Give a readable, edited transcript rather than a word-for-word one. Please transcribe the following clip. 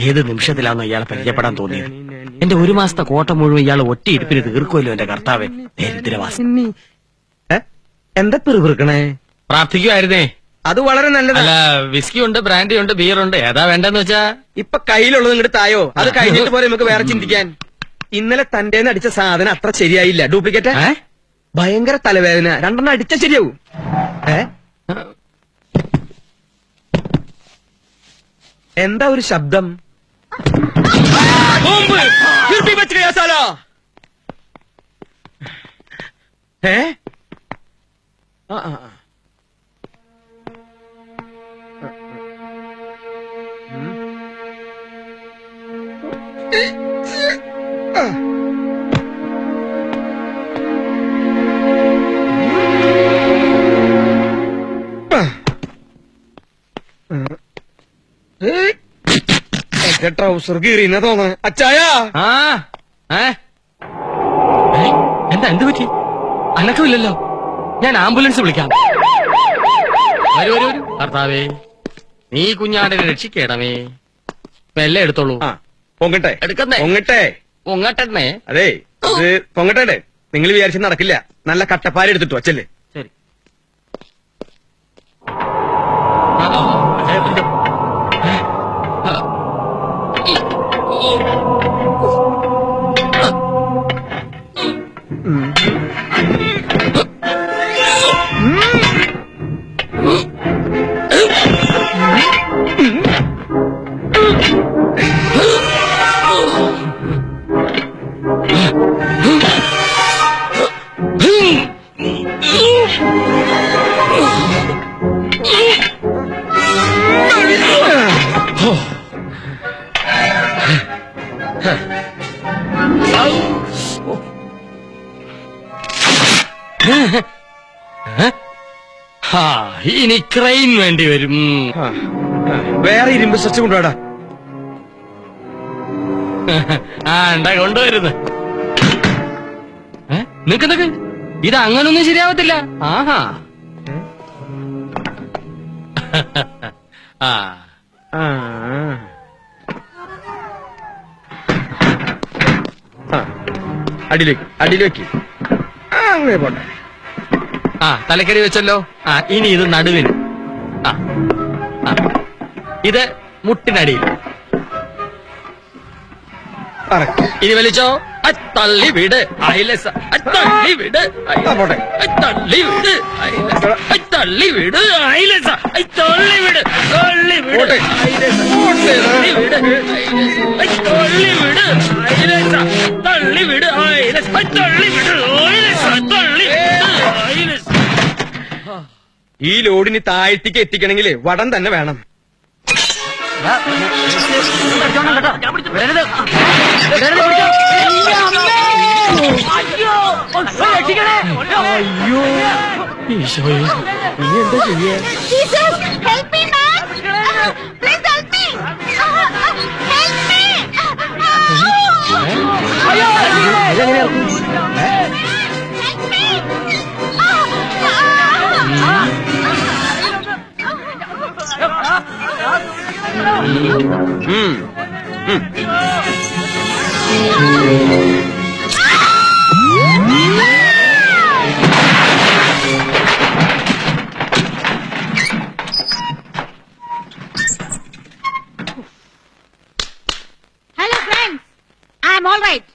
ഏത് നിമിഷത്തിലാണോ ഇയാളെ പരിചയപ്പെടാൻ തോന്നിയത്? എന്റെ ഒരു മാസത്തെ കോട്ട മുഴുവൻ ഇയാൾ ഒറ്റ ഇരിപ്പിന് തീർക്കുമല്ലോ എന്റെ കർത്താവേ. ദരിദ്രവാസി. എന്താ പെറുപിറുക്കണേ? പ്രാർത്ഥിക്കുമായിരുന്നേ. അത് വളരെ നല്ലതല്ല. വിസ്കി ഉണ്ട്, ബ്രാൻഡി ഉണ്ട്, ബിയർ ഉണ്ട്, ഏതാ വേണ്ടെന്ന് വെച്ചാ? ഇപ്പൊ കയ്യിലുള്ളത് ഇങ്ങോട്ട് തായോ, അത് കഴിഞ്ഞിട്ട് പോലെ നമുക്ക് വേറെ ചിന്തിക്കാൻ. ഇന്നലെ തന്റേന്ന് അടിച്ച സാധനം അത്ര ശരിയായില്ല, ഡ്യൂപ്ലിക്കേറ്റ്. ഭയങ്കര തലവേദന, രണ്ടെണ്ണം അടിച്ച ശരിയാവും. എന്താ ഒരു ശബ്ദം? ട്രൗസർ കീറിയെന്നാ തോന്നുന്നു. അച്ചായ, എന്താ എന്ത് പറ്റി? അനക്കമില്ലല്ലോ. ഞാൻ ആംബുലൻസ് വിളിക്കാം. വരൂ വരൂ വരൂ. കർത്താവേ, നീ കുഞ്ഞാടിനെ രക്ഷിക്കണമേ. മെല്ലെ എടുത്തോളൂ. പൊങ്ങട്ടെ എടുക്കുന്നേ. പൊങ്ങട്ടെ പൊങ്ങട്ടെ. അതെ, ഇത് പൊങ്ങട്ടെ. നിങ്ങൾ വിചാരിച്ച നടക്കില്ല. നല്ല കട്ടപ്പാര എടുത്തിട്ടു അച്ചല്ലേ. ശരി. ഇനി ക്രെയിൻ വേണ്ടി വരും. വേറെ ഇരുമ്പ് സ്ട്രെച്ച് കൊണ്ടുപോടാ. കൊണ്ടുവരുന്നു. നിക്ക്, ഇത് അങ്ങനൊന്നും ശരിയാവത്തില്ല. ആഹാ. അടിയിലേക്ക് അങ്ങനെ പോട്ടെ. തലക്കടി വെച്ചല്ലോ. ഇനി ഇത് നടുവിന്. ഇത് മുട്ടിനടിയിൽ. ഇനി വലിച്ചോ. തള്ളി വിട്. അയിലസ. തള്ളി വിട്. തള്ളി വിട്. തള്ളി വിട്. അയിലസ. തള്ളി വിട്. തള്ളി വിട്. തള്ളി വിട്. തള്ളി വിട്. അയിലസ. തള്ളി വിട്. അയിലസ. തള്ളി വിട്. അയിലസ. തള്ളി വിട്. അയിലസ. ഈ ലോഡിന് താഴ്ത്തിക്ക് എത്തിക്കണമെങ്കിൽ വടം തന്നെ വേണം. അയ്യോ, ഈശോയെ, നീ എന്താ ചെയ്യേ? Hello friends, I am all right.